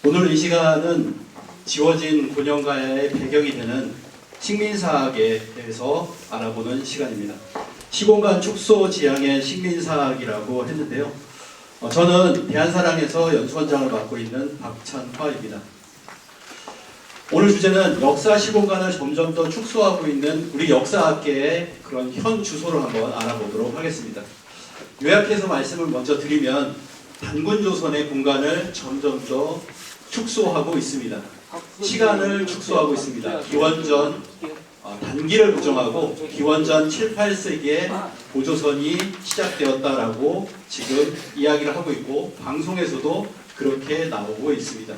오늘 이 시간은 지워진 곤영가의 배경이 되는 식민사학에 대해서 알아보는 시간입니다. 시공간 축소 지향의 식민사학이라고 했는데요. 저는 대한사랑에서 연수원장을 맡고 있는 박찬화입니다. 오늘 주제는 역사 시공간을 점점 더 축소하고 있는 우리 역사학계의 그런 현 주소를 한번 알아보도록 하겠습니다. 요약해서 말씀을 먼저 드리면 단군조선의 공간을 점점 더 축소하고 있습니다. 시간을 축소하고 있습니다. 기원전 단기를 부정하고 기원전 7, 8세기에 고조선이 시작되었다라고 지금 이야기를 하고 있고 방송에서도 그렇게 나오고 있습니다.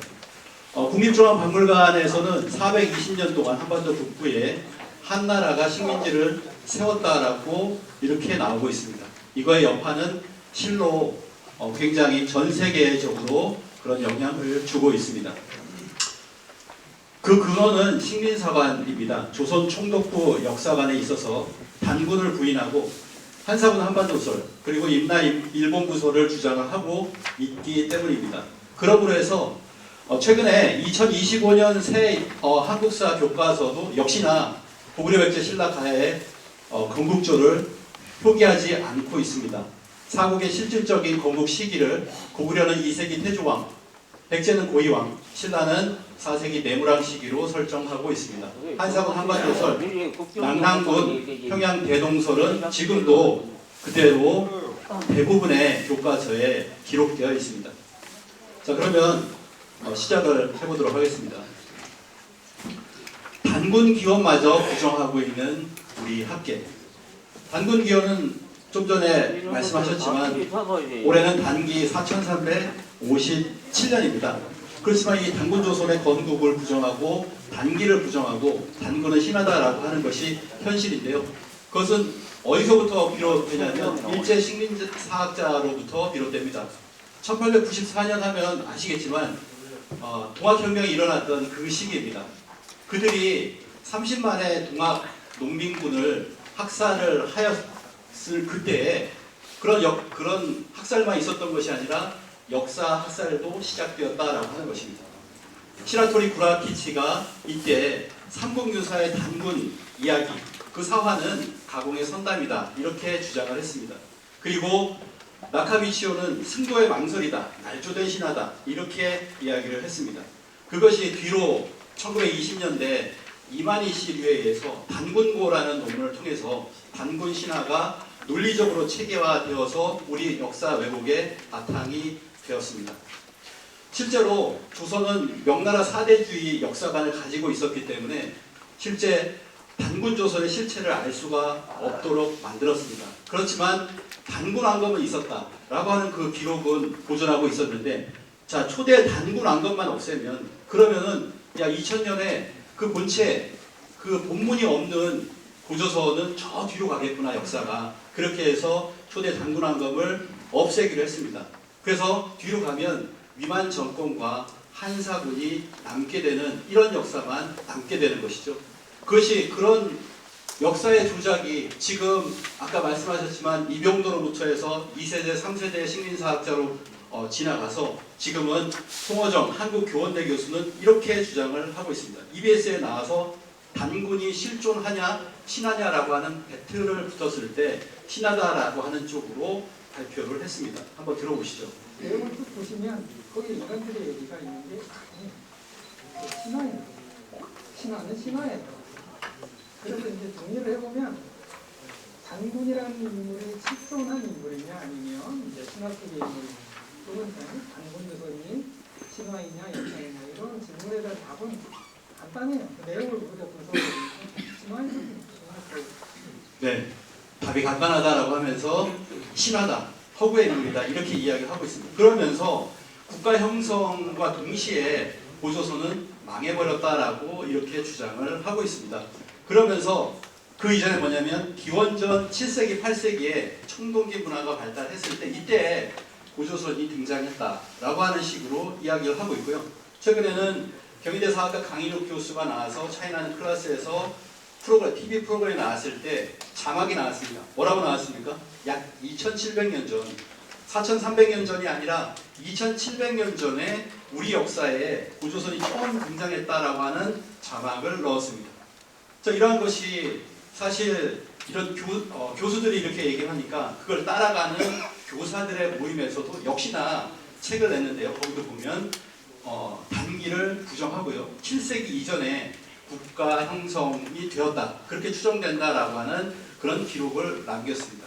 국립중앙박물관에서는 420년 동안 한반도 북부에 한나라가 식민지를 세웠다라고 이렇게 나오고 있습니다. 이거의 여파는 실로 굉장히 전 세계적으로 그런 영향을 주고 있습니다. 그 근원은 식민사관입니다. 조선 총독부 역사관에 있어서 단군을 부인하고 한사군 한반도설 그리고 임나 일본 부설을 주장을 하고 있기 때문입니다. 그러므로 해서 최근에 2025년 새 한국사 교과서도 역시나 고구려 백제 신라 가야의 건국조를 표기하지 않고 있습니다. 사국의 실질적인 건국 시기를 고구려는 2세기 태조왕, 백제는 고이왕, 신라는 4세기 내무랑 시기로 설정하고 있습니다. 한사군 한반도설, 낙랑군 평양 대동설은 지금도 그대로 대부분의 교과서에 기록되어 있습니다. 자, 그러면 시작을 해보도록 하겠습니다. 단군 기원마저 부정하고 있는 우리 학계. 단군 기원은 좀 전에 말씀하셨지만 올해는 단기 4357년입니다. 그렇지만 이 단군조선의 건국을 부정하고 단기를 부정하고 단군은 신하다라고 하는 것이 현실인데요. 그것은 어디서부터 비롯되냐면 일제 식민사학자로부터 비롯됩니다. 1894년 하면 아시겠지만 동학혁명이 일어났던 그 시기입니다. 그들이 30만의 동학 농민군을 학살을 하였을 그때에 그런 학살만 있었던 것이 아니라 역사 학살도 시작되었다라고 하는 것입니다. 시라토리 구라키치가 이때 삼국유사의 단군 이야기, 그 사화는 가공의 선담이다 이렇게 주장을 했습니다. 그리고 나카미치오는 승도의 망설이다, 날조된 신하다 이렇게 이야기를 했습니다. 그것이 뒤로 1920년대 이만희 씨류에 의해서 단군고라는 논문을 통해서 단군 신화가 논리적으로 체계화되어서 우리 역사 왜곡의 바탕이 되었습니다. 실제로 조선은 명나라 사대주의 역사관을 가지고 있었기 때문에 실제 단군조선의 실체를 알 수가 없도록 만들었습니다. 그렇지만 단군왕검은 있었다라고 하는 그 기록은 보존하고 있었는데, 자, 초대 단군왕검만 없애면 그러면은 2000년에 그 본체, 그 본문이 없는 고조선은 저 뒤로 가겠구나 역사가. 그렇게 해서 초대 단군왕검을 없애기로 했습니다. 그래서 뒤로 가면 위만 정권과 한사군이 남게 되는 이런 역사만 남게 되는 것이죠. 그것이 그런 역사의 조작이 지금 아까 말씀하셨지만 이병도로부터 해서 2세대, 3세대 식민사학자로 지나가서 지금은 송어정 한국교원대 교수는 이렇게 주장을 하고 있습니다. EBS에 나와서 단군이 실존하냐 신하냐라고 하는 배틀을 붙었을 때 신하다라고 하는 쪽으로 발표를 했습니다. 한번 들어보시죠. 내용을 쭉 보시면 거기 인간들의 얘기가 있는데 신화예요. 신화는 신화예요. 그래서 이제 정리를 해보면 단군이라는 인물이 실존한 인물이냐 아니면 이제 신화 속의 인물이냐 또는 단군조선이 신화이냐 역사이냐 이런 질문에 대한 답은 간단해요. 그 내용을 우리가 분석해보면 신화이냐 네, 답이 간단하다라고 하면서 신하다, 허구의 인물이다 이렇게 이야기를 하고 있습니다. 그러면서 국가 형성과 동시에 고조선은 망해버렸다라고 이렇게 주장을 하고 있습니다. 그러면서 그 이전에 뭐냐면 기원전 7세기, 8세기에 청동기 문화가 발달했을 때 이때 고조선이 등장했다라고 하는 식으로 이야기를 하고 있고요. 최근에는 경희대 사학과 강인욱 교수가 나와서 차이나는 클래스에서 TV 프로그램에 나왔을 때 자막이 나왔습니다. 뭐라고 나왔습니까? 약 2700년 전, 4300년 전이 아니라 2700년 전에 우리 역사에 고조선이 처음 등장했다라고 하는 자막을 넣었습니다. 자, 이러한 것이 사실 이런 교수들이 이렇게 얘기하니까 그걸 따라가는 교사들의 모임에서도 역시나 책을 냈는데요. 거기도 보면 단기를 부정하고요. 7세기 이전에 국가 형성이 되었다, 그렇게 추정된다라고 하는 그런 기록을 남겼습니다.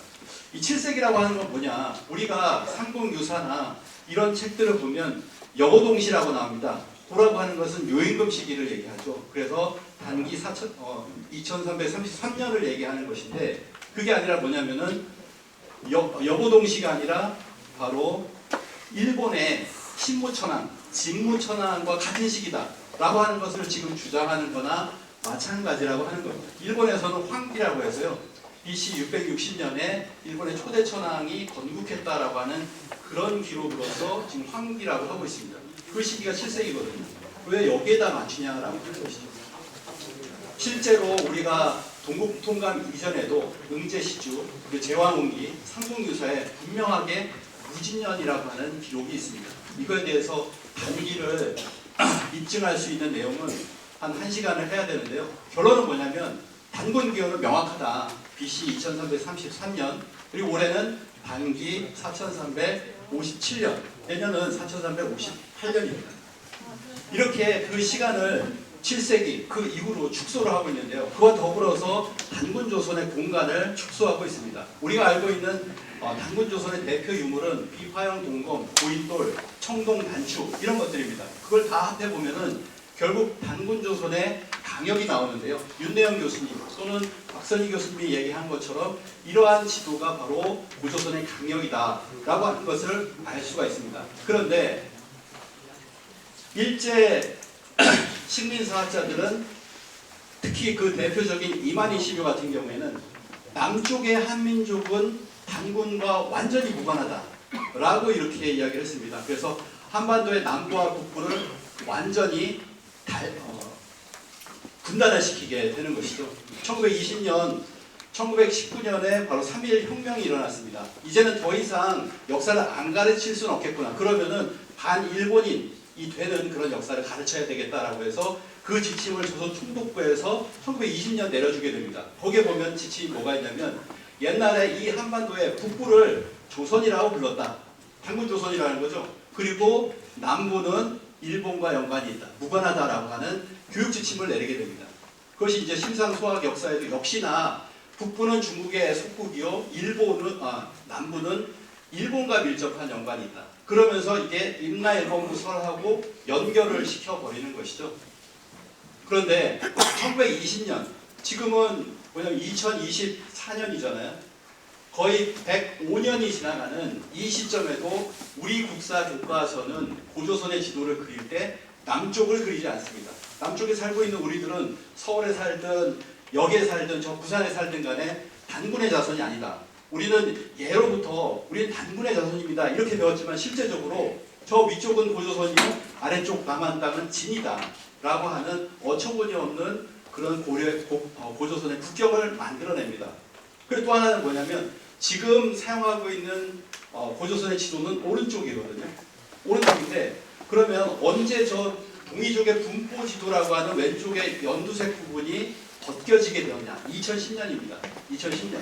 이 7세기라고 하는 건 뭐냐? 우리가 삼국유사나 이런 책들을 보면 여고동시라고 나옵니다. 고라고 하는 것은 요임금 시기를 얘기하죠. 그래서 단기 2333년을 얘기하는 것인데, 그게 아니라 뭐냐면은 여고동시가 아니라 바로 일본의 신무천황, 직무천황과 같은 시기다 라고 하는 것을 지금 주장하는 거나 마찬가지라고 하는 겁니다. 일본에서는 황기라고 해서요, BC 660년에 일본의 초대 천황이 건국했다라고 하는 그런 기록으로서 지금 황기라고 하고 있습니다. 그 시기가 7세기거든요. 왜 여기에다 맞추냐라고 하는 것이죠. 실제로 우리가 동국통감 이전에도 응제시주, 제왕운기, 삼국유사에 분명하게 무진년이라고 하는 기록이 있습니다. 이거에 대해서 단기를 입증할 수 있는 내용은 한 1시간을 해야 되는데요. 결론은 뭐냐면 단군기호는 명확하다. BC 2333년, 그리고 올해는 단기 4357년, 내년은 4358년입니다. 이렇게 그 시간을 7세기 그 이후로 축소를 하고 있는데요. 그와 더불어서 단군조선의 공간을 축소하고 있습니다. 우리가 알고 있는 단군조선의 대표 유물은 비파형 동검, 고인돌, 청동 단추 이런 것들입니다. 그걸 다 합해보면은 결국 단군조선의 강역이 나오는데요. 윤대영 교수님 또는 박선희 교수님이 얘기한 것처럼 이러한 지도가 바로 고조선의 강역이다라고 하는 것을 알 수가 있습니다. 그런데 일제 식민사학자들은 특히 그 대표적인 이만희 시교 같은 경우에는 남쪽의 한민족은 단군과 완전히 무관하다라고 이렇게 이야기를 했습니다. 그래서 한반도의 남부와 북부를 완전히 분단을 시키게 되는 것이죠. 1919년에 바로 3.1 혁명이 일어났습니다. 이제는 더 이상 역사를 안 가르칠 수는 없겠구나. 그러면은 반일본인이 되는 그런 역사를 가르쳐야 되겠다라고 해서 그 지침을 조선 총독부에서 1920년 내려주게 됩니다. 거기에 보면 지침이 뭐가 있냐면 옛날에 이 한반도의 북부를 조선이라고 불렀다. 단군조선이라는 거죠. 그리고 남부는 일본과 연관이 있다, 무관하다라고 하는 교육 지침을 내리게 됩니다. 그것이 이제 심상수학 역사에도 역시나 북부는 중국의 속국이요, 남부는 일본과 밀접한 연관이 있다. 그러면서 이게 임나일본부 설하고 연결을 시켜버리는 것이죠. 그런데 1920년, 지금은 뭐냐면 2024년이잖아요. 거의 105년이 지나가는 이 시점에도 우리 국사 교과서는 고조선의 지도를 그릴 때 남쪽을 그리지 않습니다. 남쪽에 살고 있는 우리들은 서울에 살든 역에 살든 저 부산에 살든 간에 단군의 자손이 아니다. 우리는 예로부터 우리는 단군의 자손입니다. 이렇게 배웠지만 실제적으로 저 위쪽은 고조선이고 아래쪽 남한 땅은 진이다 라고 하는 어처구니 없는 그런 고조선의 국격을 만들어냅니다. 그리고 또 하나는 뭐냐면 지금 사용하고 있는 고조선의 지도는 오른쪽이거든요. 오른쪽인데 그러면 언제 저 동이족의 분포 지도라고 하는 왼쪽의 연두색 부분이 벗겨지게 되었냐? 2010년입니다. 2010년.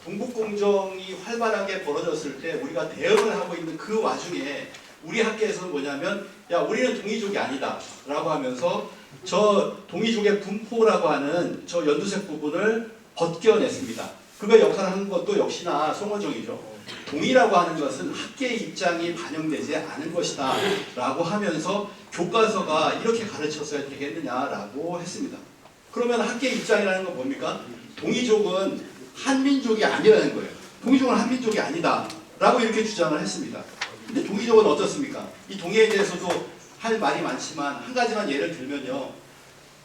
동북공정이 활발하게 벌어졌을 때 우리가 대응을 하고 있는 그 와중에 우리 학계에서는 뭐냐면 야, 우리는 동이족이 아니다 라고 하면서 저 동이족의 분포라고 하는 저 연두색 부분을 벗겨냈습니다. 그거 역사를 한 것도 역시나 송원정이죠. 동이라고 하는 것은 학계의 입장이 반영되지 않은 것이다 라고 하면서 교과서가 이렇게 가르쳤어야 되겠느냐라고 했습니다. 그러면 학계의 입장이라는 건 뭡니까? 동이족은 한민족이 아니라는 거예요. 동이족은 한민족이 아니다 라고 이렇게 주장을 했습니다. 근데 동이족은 어떻습니까? 이 동이에 대해서도 할 말이 많지만 한 가지만 예를 들면요.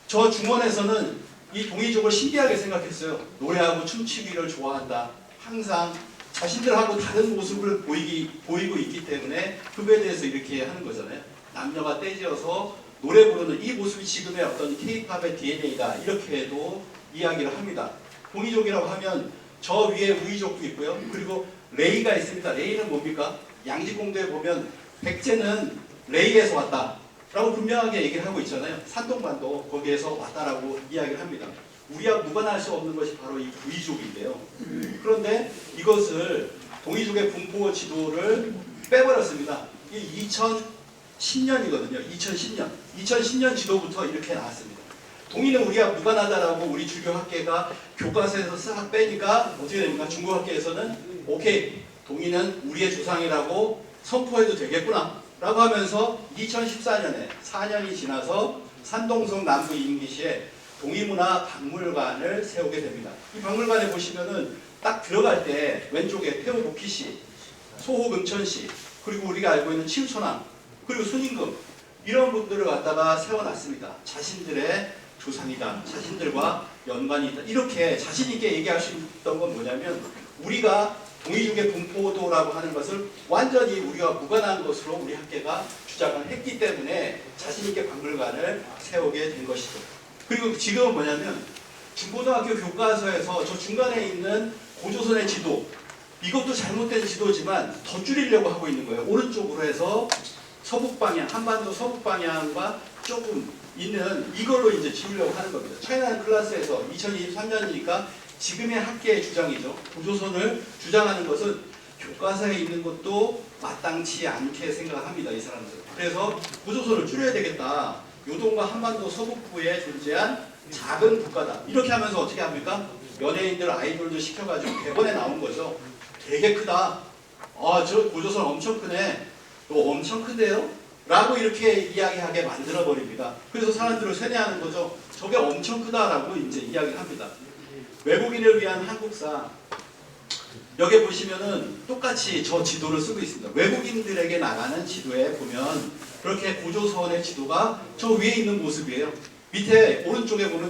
저 중원에서는 이 동이족을 신기하게 생각했어요. 노래하고 춤추기를 좋아한다. 항상 자신들하고 다른 모습을 보이고 있기 때문에 그거에 대해서 이렇게 하는 거잖아요. 남녀가 떼지어서 노래 부르는 이 모습이 지금의 어떤 K-팝의 DNA다. 이렇게도 이야기를 합니다. 동이족이라고 하면 저 위에 우이족도 있고요. 그리고 레이가 있습니다. 레이는 뭡니까? 양지공도에 보면 백제는 레이에서 왔다라고 분명하게 얘기를 하고 있잖아요. 산동반도 거기에서 왔다라고 이야기를 합니다. 우리와 무관할 수 없는 것이 바로 이 부이족인데요. 그런데 이것을 동이족의 분포 지도를 빼버렸습니다. 이 2010년이거든요. 2010년 지도부터 이렇게 나왔습니다. 동이는 우리와 무관하다라고 우리 주교학계가 교과서에서 싹 빼니까 어떻게 됩니까? 중국학계에서는 오케이, 동이는 우리의 조상이라고 선포해도 되겠구나 라고 하면서 2014년에 4년이 지나서 산동성 남부 임기시에 동이문화박물관을 세우게 됩니다. 이 박물관에 보시면은 딱 들어갈 때 왼쪽에 태호복희씨, 소호금천씨, 그리고 우리가 알고 있는 치우천왕, 그리고 순임금 이런 분들을 갖다가 세워놨습니다. 자신들의 조상이다, 자신들과 연관이 있다, 이렇게 자신 있게 얘기할 수 있던 건 뭐냐면 우리가 동이족의 분포도라고 하는 것을 완전히 우리와 무관한 것으로 우리 학계가 주장을 했기 때문에 자신 있게 박물관을 세우게 된 것이죠. 그리고 지금은 뭐냐면 중고등학교 교과서에서 저 중간에 있는 고조선의 지도, 이것도 잘못된 지도지만 더 줄이려고 하고 있는 거예요. 오른쪽으로 해서 서북 방향, 한반도 서북 방향과 조금 있는 이걸로 이제 지우려고 하는 겁니다. 차이나 클래스에서 2023년이니까 지금의 학계의 주장이죠. 고조선을 주장하는 것은 교과서에 있는 것도 마땅치 않게 생각합니다. 이 사람들. 그래서 고조선을 줄여야 되겠다. 요동과 한반도 서북부에 존재한 작은 국가다. 이렇게 하면서 어떻게 합니까? 연예인들, 아이돌도 시켜가지고 대본에 나온 거죠. 되게 크다. 아, 저 고조선 엄청 크네. 또 엄청 큰데요? 라고 이렇게 이야기하게 만들어버립니다. 그래서 사람들을 세뇌하는 거죠. 저게 엄청 크다라고 이제 이야기를 합니다. 외국인을 위한 한국사. 여기 보시면은 똑같이 저 지도를 쓰고 있습니다. 외국인들에게 나가는 지도에 보면 그렇게 고조선의 지도가 저 위에 있는 모습이에요. 밑에 오른쪽에 보면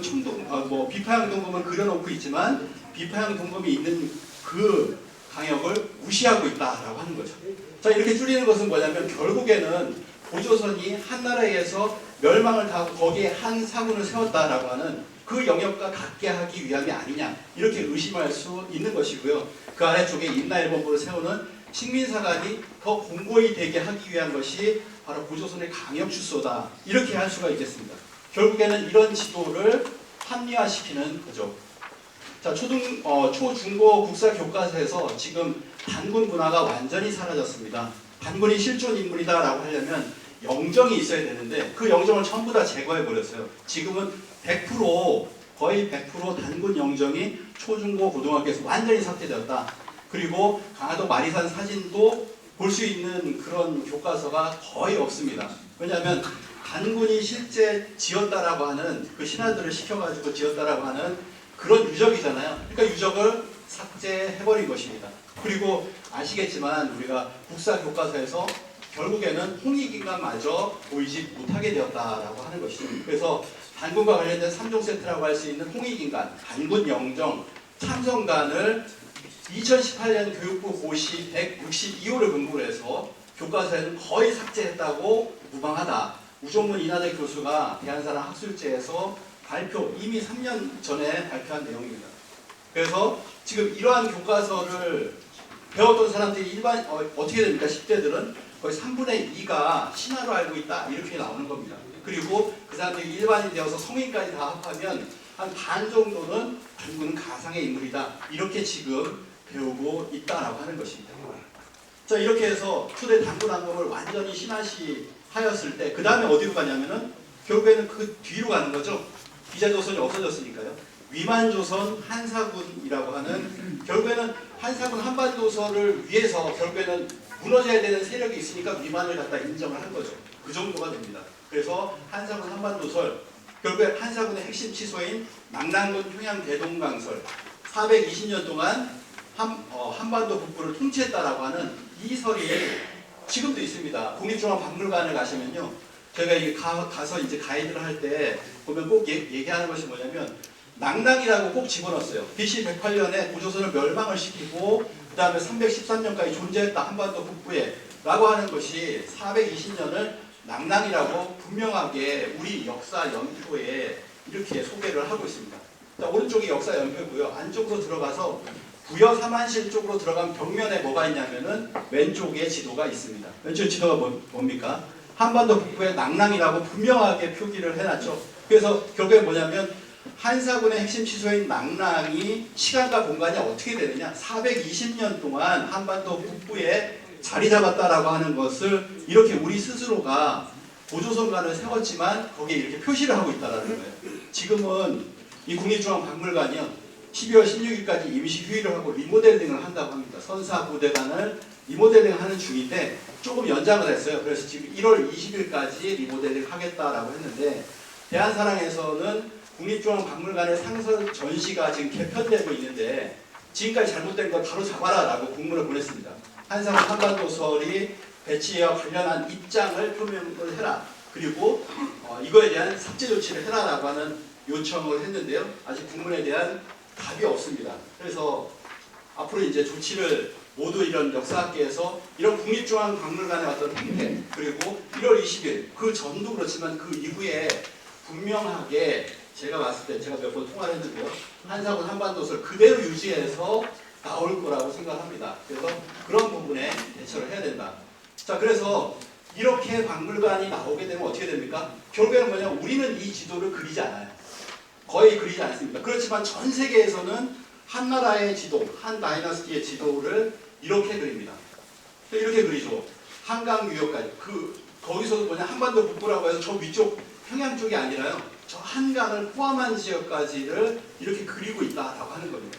비파양 동검은 그려놓고 있지만 비파양 동검이 있는 그 강역을 무시하고 있다라고 하는 거죠. 자, 이렇게 줄이는 것은 뭐냐면 결국에는 고조선이 한나라에서 멸망을 당하고 거기에 한 사군을 세웠다라고 하는 그 영역과 같게 하기 위함이 아니냐 이렇게 의심할 수 있는 것이고요. 그 아래쪽에 임나일본부를 세우는 식민사관이 더 공고히 되게 하기 위한 것이 바로 고조선의 강역 축소다 이렇게 할 수가 있겠습니다. 결국에는 이런 지도를 합리화시키는 거죠. 자, 초중고 국사 교과서에서 지금 단군 문화가 완전히 사라졌습니다. 단군이 실존 인물이다라고 하려면 영정이 있어야 되는데 그 영정을 전부 다 제거해 버렸어요. 지금은 100% 거의 100% 단군 영정이 초중고 고등학교에서 완전히 삭제되었다. 그리고 강화도 마리산 사진도 볼 수 있는 그런 교과서가 거의 없습니다. 왜냐하면 단군이 실제 지었다라고 하는 그 신하들을 시켜가지고 지었다라고 하는 그런 유적이잖아요. 그러니까 유적을 삭제해버린 것입니다. 그리고 아시겠지만 우리가 국사 교과서에서 결국에는 홍익인간마저 보이지 못하게 되었다라고 하는 것이죠. 그래서 단군과 관련된 3종 세트라고 할 수 있는 홍익인간, 단군 영정, 참성관을 2018년 교육부 고시 162호를 근거로 해서 교과서에는 거의 삭제했다고 무방하다. 우종문 이나대 교수가 대한사람 학술제에서 이미 3년 전에 발표한 내용입니다. 그래서 지금 이러한 교과서를 배웠던 사람들이 어떻게 됩니까? 10대들은 거의 3분의 2가 신화로 알고 있다 이렇게 나오는 겁니다. 그리고 그 사람들이 일반이 되어서 성인까지 다 합하면 한 반 정도는 단군은 가상의 인물이다 이렇게 지금 배우고 있다라고 하는 것입니다. 자, 이렇게 해서 초대 단군 왕검을 완전히 신화시하였을 때 그 다음에 어디로 가냐면은 결국에는 그 뒤로 가는 거죠. 기자조선이 없어졌으니까요. 위만조선 한사군이라고 하는 결국에는 한사군 한반도설을 위해서 결국에는 무너져야 되는 세력이 있으니까 위만을 갖다 인정을 한 거죠. 그 정도가 됩니다. 그래서 한사군 한반도설 결국에 한사군의 핵심 치소인 낙랑군 평양 대동강설 420년 동안 한반도 북부를 통치했다라고 하는 이 설이 지금도 있습니다. 국립중앙박물관을 가시면요. 저희가 이게 가서 이제 가이드를 할 때 보면 꼭 얘기하는 것이 뭐냐면 낙랑이라고 꼭 집어넣었어요. BC 108년에 고조선을 멸망을 시키고 그 다음에 313년까지 존재했다 한반도 북부에 라고 하는 것이 420년을 낙랑이라고 분명하게 우리 역사 연표에 이렇게 소개를 하고 있습니다. 자, 오른쪽이 역사 연표고요. 안쪽으로 들어가서 부여 삼안실 쪽으로 들어간 벽면에 뭐가 있냐면은 왼쪽에 지도가 있습니다. 왼쪽 지도가 뭡니까? 한반도 북부의 낭랑이라고 분명하게 표기를 해놨죠. 그래서 결국에 뭐냐면 한사군의 핵심 취소인 낭랑이 시간과 공간이 어떻게 되느냐, 420년 동안 한반도 북부에 자리 잡았다라고 하는 것을 이렇게 우리 스스로가 보조선관을 세웠지만 거기에 이렇게 표시를 하고 있다라는 거예요. 지금은 이 국립중앙박물관이요 12월 16일까지 임시 휴일을 하고 리모델링을 한다고 합니다. 선사부대관을 리모델링하는 중인데 조금 연장을 했어요. 그래서 지금 1월 20일까지 리모델링 하겠다라고 했는데, 대한사랑에서는 국립중앙박물관의 상설 전시가 지금 개편되고 있는데 지금까지 잘못된 거 바로 잡아라라고 공문을 보냈습니다. 한상훈 한반도설이 배치와 관련한 입장을 표명을 해라. 그리고 이거에 대한 삭제 조치를 해라라고 하는 요청을 했는데요. 아직 국문에 대한 답이 없습니다. 그래서 앞으로 이제 조치를 모두 이런 역사학계에서 이런 국립중앙박물관의 어떤 행태, 그리고 1월 20일 그 전도 그렇지만 그 이후에 분명하게 제가 봤을 때 제가 몇 번 통화를 했는데요. 한상훈 한반도설 그대로 유지해서 나올 거라고 생각합니다. 그래서 그런 부분에 대처를 해야 된다. 자, 그래서 이렇게 박물관이 나오게 되면 어떻게 됩니까? 결국에는 뭐냐, 우리는 이 지도를 그리지 않아요. 거의 그리지 않습니다. 그렇지만 전 세계에서는 한 나라의 지도, 한 다이너스티의 지도를 이렇게 그립니다. 이렇게 그리죠. 한강 유역까지. 거기서도 뭐냐, 한반도 북부라고 해서 저 위쪽 평양 쪽이 아니라요. 저 한강을 포함한 지역까지를 이렇게 그리고 있다라고 하는 겁니다.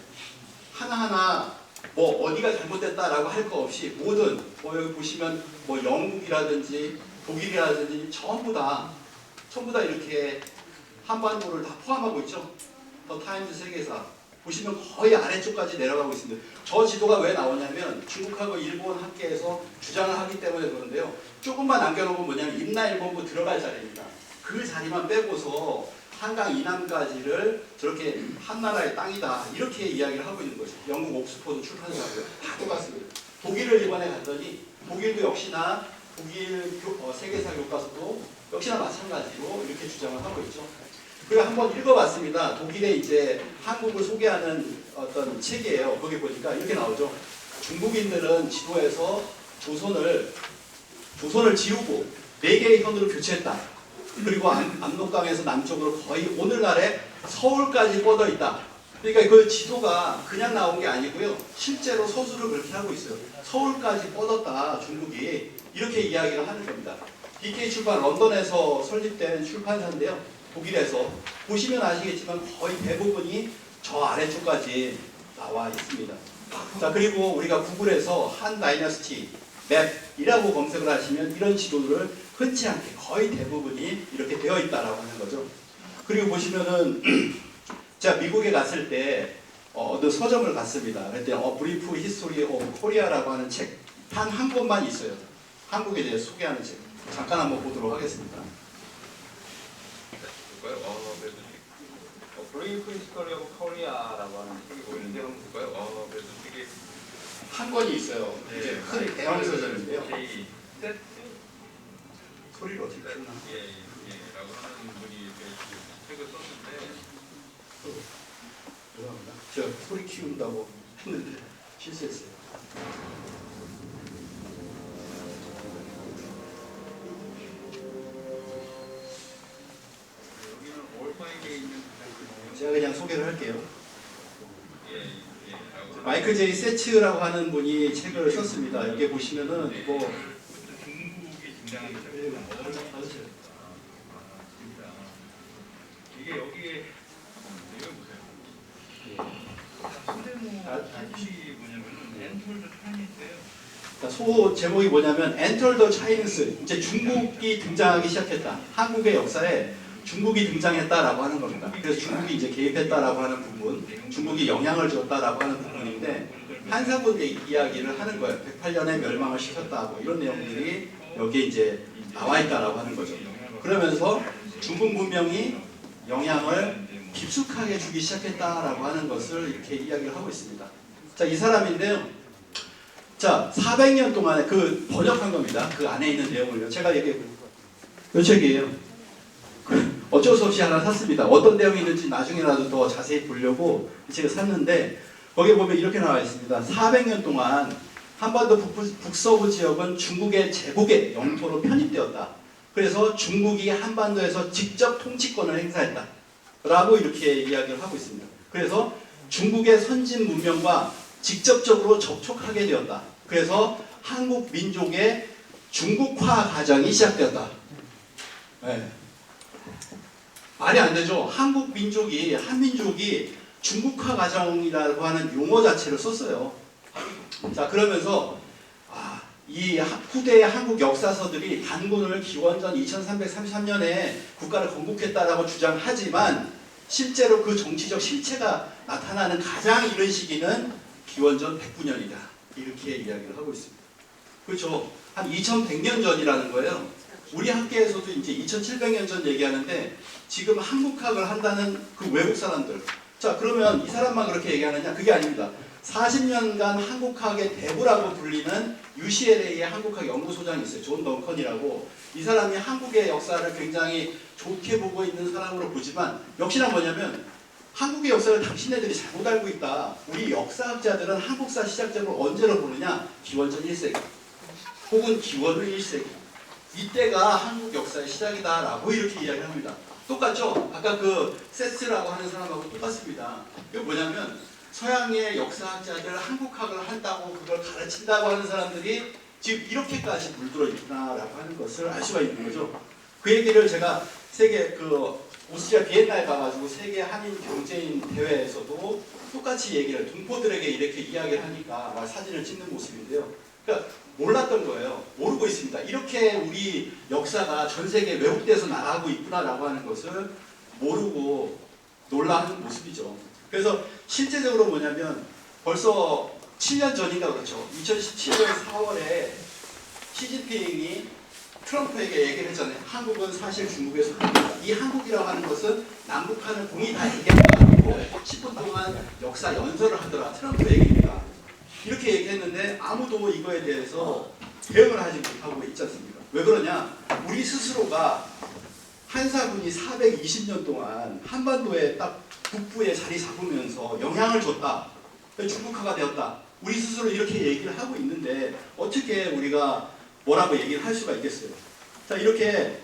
하나하나 뭐 어디가 잘못됐다라고 할 거 없이 모든 여기 보시면 뭐 영국이라든지 독일이라든지 전부 다 이렇게 한반도를 다 포함하고 있죠. 더 타임즈 세계사 보시면 거의 아래쪽까지 내려가고 있습니다. 저 지도가 왜 나오냐면 중국하고 일본 함께해서 주장을 하기 때문에 그런데요. 조금만 남겨놓으면 뭐냐면 임나일본부 들어갈 자리입니다. 그 자리만 빼고서 한강 이남까지를 저렇게 한 나라의 땅이다 이렇게 이야기를 하고 있는 거죠. 영국 옥스퍼드 출판사고요. 다 똑같습니다. 독일을 이번에 갔더니 독일도 역시나 독일 세계사 교과서도 역시나 마찬가지로 이렇게 주장을 하고 있죠. 그리고 한번 읽어봤습니다. 독일의 이제 한국을 소개하는 어떤 책이에요. 거기 보니까 이렇게 나오죠. 중국인들은 지도에서 조선을 지우고 4개의 현으로 교체했다. 그리고 압록강에서 남쪽으로 거의 오늘날의 서울까지 뻗어 있다. 그러니까 그 지도가 그냥 나온 게 아니고요. 실제로 서술을 그렇게 하고 있어요. 서울까지 뻗었다 중국이 이렇게 이야기를 하는 겁니다. DK 출판 런던에서 설립된 출판사인데요. 독일에서 보시면 아시겠지만 거의 대부분이 저 아래쪽까지 나와 있습니다. 자, 그리고 우리가 구글에서 한 다이너스티 맵이라고 검색을 하시면 이런 지도를 흔치 않게 거의 대부분이 이렇게 되어 있다라고 하는 거죠. 그리고 보시면은 제가 미국에 갔을 때 어느 서점을 갔습니다. 그랬더니 브리프 히스토리 오브 코리아라고 하는 책 단 한 권만 있어요. 한국에 대해 소개하는 책. 잠깐 한번 보도록 하겠습니다. 브리프 히스토리 오브 코리아라고 하는 책이 보이는데 한번 볼까요? 그래서 되게 한 권이 있어요. 이제 큰 대형 서점인데요. 소리를 어떻게 키우나? 라고 하는 분이 책을 썼는데 죄송합니다. 제가 소리 키운다고 했는데 실수했어요. 여기는 올파이게 있는 제가 그냥 소개를 할게요. 라고 마이클 제이 세츠라고 하는 분이 책을 썼습니다. 여기 보시면은 뭐 중국이 등장하는 이게 여기에 이거 보세요. 소제목이 뭐냐면은 엔톨드 차이니스예요. 소 제목이 뭐냐면 Enter the Chinese. 이제 중국이 등장하기 시작했다. 한국의 역사에 중국이 등장했다라고 하는 겁니다. 그래서 중국이 이제 개입했다라고 하는 부분, 중국이 영향을 줬다라고 하는 부분인데 한사군의 이야기를 하는 거예요. 108년에 멸망을 시켰다고 이런 내용들이 여기에 이제 나와 있다라고 하는 거죠. 그러면서 중국 문명이 영향을 깊숙하게 주기 시작했다라고 하는 것을 이렇게 이야기를 하고 있습니다. 자, 이 사람인데요. 자, 400년 동안에 그 번역한 겁니다. 그 안에 있는 내용을요. 제가 이게 이 책이에요. 어쩔 수 없이 하나 샀습니다. 어떤 내용이 있는지 나중에라도 더 자세히 보려고 이 책을 샀는데 거기에 보면 이렇게 나와 있습니다. 400년 동안 한반도 북서부 지역은 중국의 제국의 영토로 편입되었다. 그래서 중국이 한반도에서 직접 통치권을 행사했다. 라고 이렇게 이야기를 하고 있습니다. 그래서 중국의 선진 문명과 직접적으로 접촉하게 되었다. 그래서 한국 민족의 중국화 과정이 시작되었다. 네. 말이 안 되죠. 한국 민족이, 한민족이 중국화 과정이라고 하는 용어 자체를 썼어요. 자, 그러면서 이 후대의 한국 역사서들이 단군을 기원전 2333년에 국가를 건국했다라고 주장하지만 실제로 그 정치적 실체가 나타나는 가장 이른 시기는 기원전 109년이다. 이렇게 이야기를 하고 있습니다. 그렇죠. 한 2100년 전이라는 거예요. 우리 학계에서도 이제 2700년 전 얘기하는데 지금 한국학을 한다는 그 외국 사람들. 자, 그러면 이 사람만 그렇게 얘기하느냐? 그게 아닙니다. 40년간 한국학의 대부라고 불리는 UCLA의 한국학 연구소장이 있어요. 존 덩컨이라고. 이 사람이 한국의 역사를 굉장히 좋게 보고 있는 사람으로 보지만 역시나 뭐냐면 한국의 역사를 당신네들이 잘못 알고 있다. 우리 역사학자들은 한국사 시작점을 언제로 보느냐? 기원전 1세기 혹은 기원 후 1세기. 이때가 한국 역사의 시작이다라고 이렇게 이야기를 합니다. 똑같죠? 아까 그 세스라고 하는 사람하고 똑같습니다. 이거 뭐냐면 서양의 역사학자들 한국학을 한다고 그걸 가르친다고 하는 사람들이 지금 이렇게까지 물들어 있구나라고 하는 것을 알 수가 있는 거죠. 그 얘기를 제가 세계 오스트리아 비엔나에 가가지고 세계 한인 경제인 대회에서도 똑같이 얘기를 동포들에게 이렇게 이야기를 하니까 막 사진을 찍는 모습인데요. 그러니까 몰랐던 거예요. 모르고 있습니다. 이렇게 우리 역사가 전 세계 왜곡돼서 나가고 있구나라고 하는 것을 모르고 놀라는 모습이죠. 그래서 실제적으로 뭐냐면 벌써 7년 전인가 그렇죠. 2017년 4월에 시진핑이 트럼프에게 얘기를 했잖아요. 한국은 사실 중국의 소유입니다. 이 한국이라고 하는 것은 남북한을 공이 다 얘기하고 10분 동안 역사 연설을 하더라. 트럼프 얘기입니다. 이렇게 얘기했는데 아무도 이거에 대해서 대응을 하지 못하고 있지 않습니까? 왜 그러냐? 우리 스스로가 한사군이 420년 동안 한반도에 딱 북부에 자리 잡으면서 영향을 줬다. 중국화가 되었다. 우리 스스로 이렇게 얘기를 하고 있는데 어떻게 우리가 뭐라고 얘기를 할 수가 있겠어요? 자, 이렇게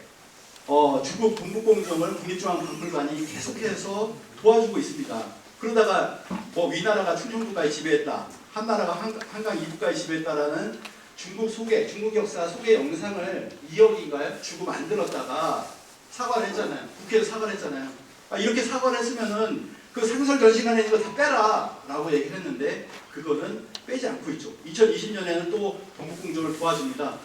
중국 동북공정을 국립중앙박물관이 계속해서 도와주고 있습니다. 그러다가 뭐 위나라가 충청도까지 지배했다. 한나라가 한강 이북까지 지배했다라는 중국 역사 소개 영상을 2억인가요? 주고 만들었다가 사과를 했잖아요. 국회에서 사과를 했잖아요. 이렇게 사과를 했으면은 그 상설 전시관에 있는 거 다 빼라 라고 얘기를 했는데 그거는 빼지 않고 있죠. 2020년에는 또 동북공정을 도와줍니다.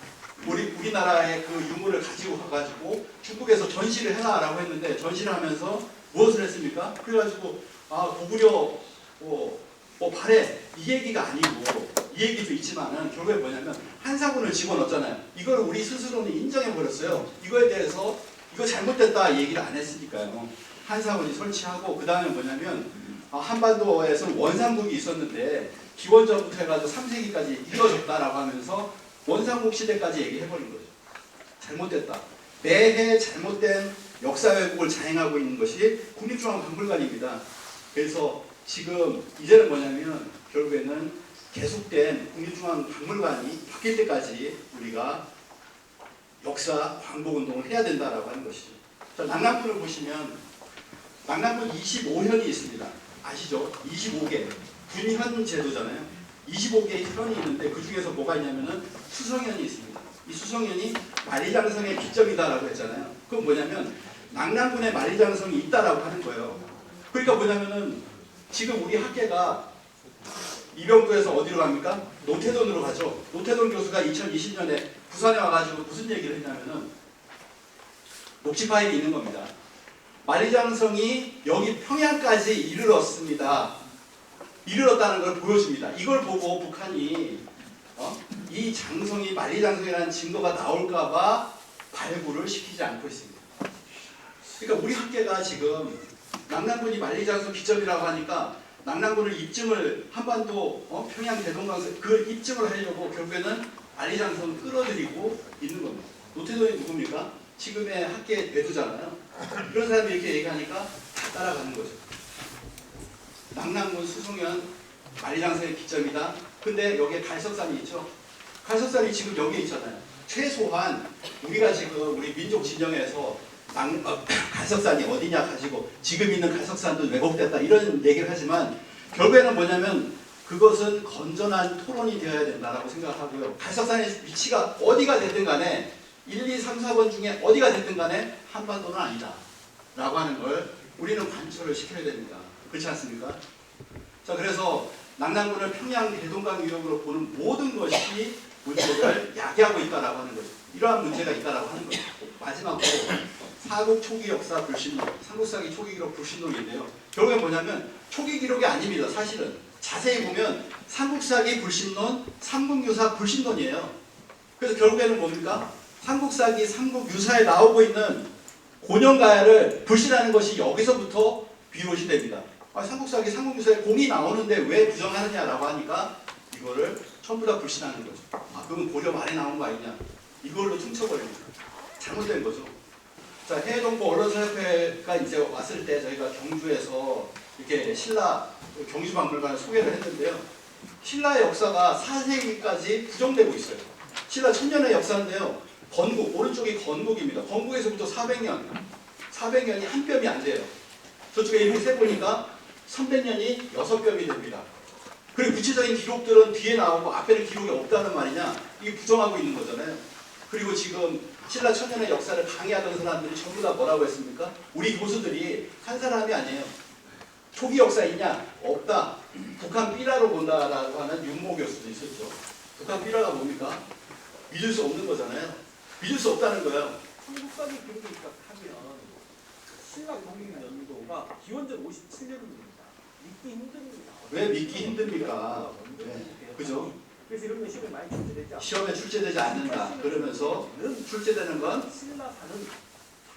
우리나라의 그 유물을 가지고 가가지고 중국에서 전시를 해라 라고 했는데 전시를 하면서 무엇을 했습니까? 그래가지고 고구려 발해 이 얘기가 아니고 이 얘기도 있지만은 결국에 뭐냐면 한사군을 집어넣었잖아요. 이걸 우리 스스로는 인정해버렸어요. 이거에 대해서 이거 잘못됐다 얘기를 안 했으니까요. 한사군이 설치하고 그 다음에 뭐냐면 한반도에서 원삼국이 있었는데 기원전부터 해가지고 3세기까지 이어졌다라고 하면서 원삼국 시대까지 얘기해버린 거죠. 잘못됐다. 매해 잘못된 역사 왜곡을 자행하고 있는 것이 국립중앙박물관입니다. 그래서 지금 이제는 뭐냐면 결국에는 계속된 국립중앙박물관이 바뀔 때까지 우리가 역사 광복운동을 해야 된다라고 하는 것이죠. 자, 낙랑군을 보시면 낙랑군 25현이 있습니다. 아시죠? 25개. 군현 제도잖아요. 25개의 현이 있는데 그 중에서 뭐가 있냐면은 수성현이 있습니다. 이 수성현이 만리장성의 기점이다라고 했잖아요. 그건 뭐냐면 낙랑군에 만리장성이 있다라고 하는 거예요. 그러니까 뭐냐면은 지금 우리 학계가 이병도에서 어디로 갑니까? 노태돈으로 가죠. 노태돈 교수가 2020년에 부산에 와가지고 무슨 얘기를 했냐면은 녹취 파일이 있는 겁니다. 만리장성이 여기 평양까지 이르렀습니다. 이르렀다는 걸 보여줍니다. 이걸 보고 북한이 이 장성이 만리장성이라는 증거가 나올까봐 발굴을 시키지 않고 있습니다. 그러니까 우리 학계가 지금 낙랑군이 만리장성 기점이라고 하니까 낙랑군을 입증을 한반도 평양 대동강서 그 입증을 하려고 결국에는 만리장성을 끌어들이고 있는 겁니다. 노태돈이 누굽니까? 지금의 학계 내두잖아요. 이런 사람이 이렇게 얘기하니까 다 따라가는 거죠. 낙랑군 수성현 만리장성의 기점이다. 근데 여기에 갈석산이 있죠. 갈석산이 지금 여기에 있잖아요. 최소한 우리가 지금 우리 민족 진영에서 갈석산이 어디냐 가지고 지금 있는 갈석산도 왜곡됐다 이런 얘기를 하지만 결국에는 뭐냐면 그것은 건전한 토론이 되어야 된다라고 생각하고요. 갈석산의 위치가 어디가 됐든 간에 1, 2, 3, 4번 중에 어디가 됐든 간에 한반도는 아니다 라고 하는 걸 우리는 관철을 시켜야 됩니다. 그렇지 않습니까? 자, 그래서 낙랑군을 평양 대동강 위협으로 보는 모든 것이 문제를 야기하고 있다라고 하는 거죠. 이러한 문제가 있다라고 하는 거죠. 마지막으로 사국 초기 역사 불신론, 삼국사기 초기 기록 불신론인데요. 결국엔 뭐냐면 초기 기록이 아닙니다. 사실은 자세히 보면 삼국사기 불신론, 삼국유사 불신론이에요. 그래서 결국에는 뭡니까? 삼국사기, 삼국유사에 나오고 있는 곤영가야를 불신하는 것이 여기서부터 비롯이 됩니다. 삼국사기, 삼국유사에 공이 나오는데 왜 부정하느냐라고 하니까 이거를 전부 다 불신하는 거죠. 그건 고려 말에 나온 거 아니냐. 이걸로 퉁쳐버립니다. 잘못된 거죠. 자, 해외정보 언론사협회가 이제 왔을 때 저희가 경주에서 이렇게 신라 경주박물관을 소개를 했는데요. 신라의 역사가 4세기까지 부정되고 있어요. 신라 천년의 역사인데요. 건국, 오른쪽이 건국입니다. 건국에서부터 400년이 한 뼘이 안 돼요. 저쪽에 이렇게 세보니까 300년이 6뼘이 됩니다. 그리고 구체적인 기록들은 뒤에 나오고 앞에는 기록이 없다는 말이냐? 이게 부정하고 있는 거잖아요. 그리고 지금 신라 천년의 역사를 강의하던 사람들이 전부 다 뭐라고 했습니까? 우리 교수들이 한 사람이 아니에요. 초기 역사 있냐? 없다. 북한 삐라로 본다라고 하는 윤모 교수도 있었죠. 북한 삐라가 뭡니까? 믿을 수 없는 거잖아요. 믿을 수 없다는 거예요. 삼국사기 기록을 하면 신라 경기 연도가 기원전 57년입니다. 믿기 힘듭니다. 왜 믿기 힘듭니까? 네. 그죠? 그래서 이런 게 시험에 많이 출제되지 않습니다. 시험에 출제되지 않는다. 그러면서 출제되는 건 신라사는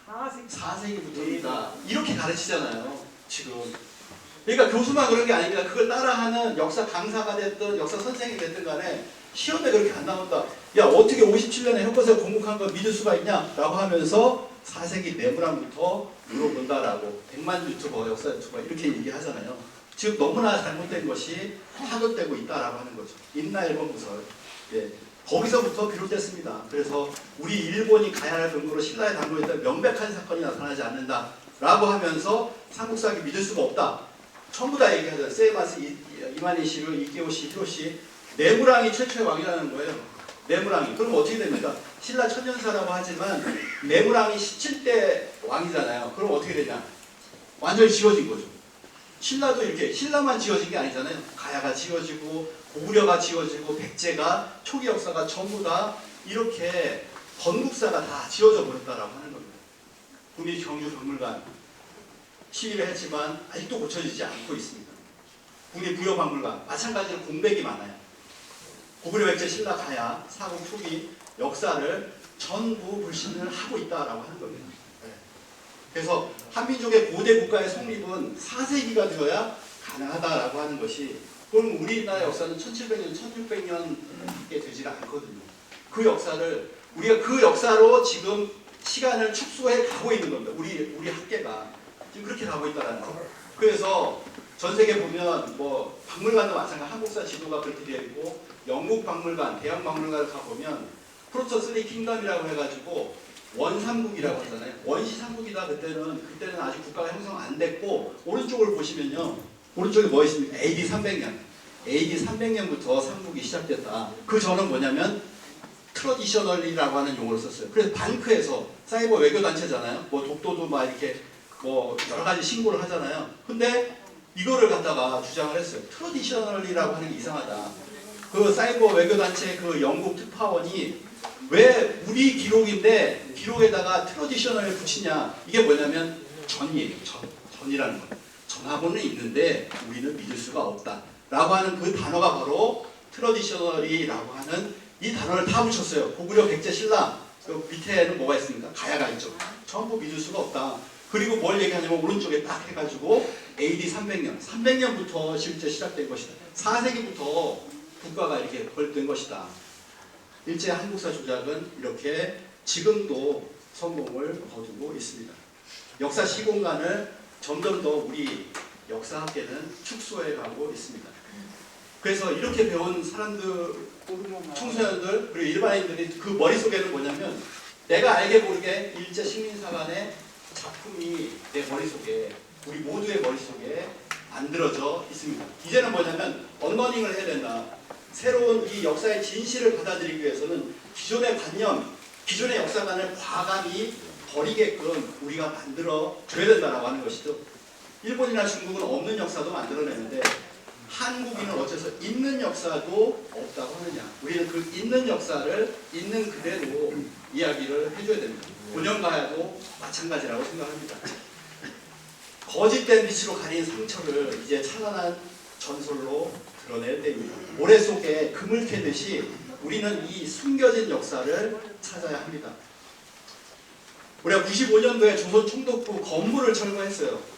4세기 4세기부터입니다. 이렇게 가르치잖아요. 지금. 그러니까 교수만 그런 게 아닙니다. 그걸 따라하는 역사 강사가 됐든 역사 선생이 됐든 간에 시험에 그렇게 안 나온다. 야, 어떻게 57년에 혁거세 공국한 걸 믿을 수가 있냐? 라고 하면서 4세기 내무랑부터 물어본다라고 100만 유튜버, 역사 유튜버 이렇게 얘기하잖아요. 지금 너무나 잘못된 것이 파급되고 있다라고 하는 거죠. 임나일본 무설. 예, 거기서부터 비롯됐습니다. 그래서 우리 일본이 가야할 근거로 신라에 담고있던 명백한 사건이 나타나지 않는다라고 하면서 삼국사기 믿을 수가 없다. 전부 다 얘기하죠. 세이마스, 이마니시르, 이케오시, 히로시. 내무랑이 최초의 왕이라는 거예요. 내무랑이. 그럼 어떻게 됩니까? 신라 천년사라고 하지만 내무랑이 17대 왕이잖아요. 그럼 어떻게 되냐? 완전히 지워진 거죠. 신라도 이렇게 신라만 지어진 게 아니잖아요. 가야가 지어지고 고구려가 지어지고 백제가 초기 역사가 전부 다 이렇게 건국사가 다 지어져 버렸다라고 하는 겁니다. 국립경주박물관 시위를 했지만 아직도 고쳐지지 않고 있습니다. 국립부여박물관 마찬가지로 공백이 많아요. 고구려 백제 신라 가야 사국 초기 역사를 전부 불신을 하고 있다라고 하는 겁니다. 그래서 한민족의 고대 국가의 성립은 4세기가 되어야 가능하다라고 하는 것이 그럼 우리나라 역사는 1700년, 1600년밖에 되지가 않거든요. 그 역사를 우리가 그 역사로 지금 시간을 축소해 가고 있는 겁니다. 우리 학계가 지금 그렇게 가고 있다는 거. 그래서 전 세계 보면 뭐 박물관도 마찬가지 한국사 지도가 그렇게 되어 있고 영국 박물관, 대학 박물관을 가보면 프로토 3 킹덤이라고 해가지고 원삼국이라고 하잖아요. 원시삼국이다. 그때는 아직 국가가 형성 안 됐고 오른쪽을 보시면요. 오른쪽에 뭐 있습니까? AD 300년. AD 300년부터 삼국이 시작됐다. 그 전은 뭐냐면 트러디셔널이라고 하는 용어를 썼어요. 그래서 방크에서 사이버 외교단체잖아요. 뭐 독도도 막 이렇게 뭐 여러 가지 신고를 하잖아요. 근데 이거를 갖다가 주장을 했어요. 트러디셔널이라고 하는 게 이상하다. 그 사이버 외교단체 그 영국 특파원이 왜 우리 기록인데 기록에다가 트러디셔널을 붙이냐. 이게 뭐냐면 전이에요. 전이라는 거. 전하고는 있는데 우리는 믿을 수가 없다. 라고 하는 그 단어가 바로 트러디셔널이라고 하는 이 단어를 다 붙였어요. 고구려 백제 신라. 그 밑에는 뭐가 있습니까? 가야가 있죠. 전부 믿을 수가 없다. 그리고 뭘 얘기하냐면 오른쪽에 딱 해가지고 AD 300년. 300년부터 실제 시작된 것이다. 4세기부터 국가가 이렇게 된 것이다. 일제 한국사 조작은 이렇게 지금도 성공을 거두고 있습니다. 역사 시공간을 점점 더 우리 역사학계는 축소해 가고 있습니다. 그래서 이렇게 배운 사람들, 청소년들 그리고 일반인들이 그 머릿속에는 뭐냐면 내가 알게 모르게 일제 식민사관의 작품이 내 머릿속에, 우리 모두의 머릿속에 만들어져 있습니다. 이제는 뭐냐면 언러닝을 해야 된다. 새로운 이 역사의 진실을 받아들이기 위해서는 기존의 관념, 기존의 역사관을 과감히 버리게끔 우리가 만들어 줘야 된다라고 하는 것이죠. 일본이나 중국은 없는 역사도 만들어내는데 한국인은 어째서 있는 역사도 없다고 하느냐. 우리는 그 있는 역사를 있는 그대로 이야기를 해줘야 됩니다. 본연가야도 마찬가지라고 생각합니다. 거짓된 빛으로 가린 상처를 이제 찬란한 전설로 드러낼 때입니다. 모래 속에 금을 캐듯이 우리는 이 숨겨진 역사를 찾아야 합니다. 우리가 95년도에 조선 총독부 건물을 철거했어요.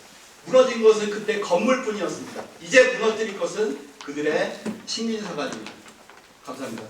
무너진 것은 그때 건물뿐이었습니다. 이제 무너뜨릴 것은 그들의 식민사관입니다. 감사합니다.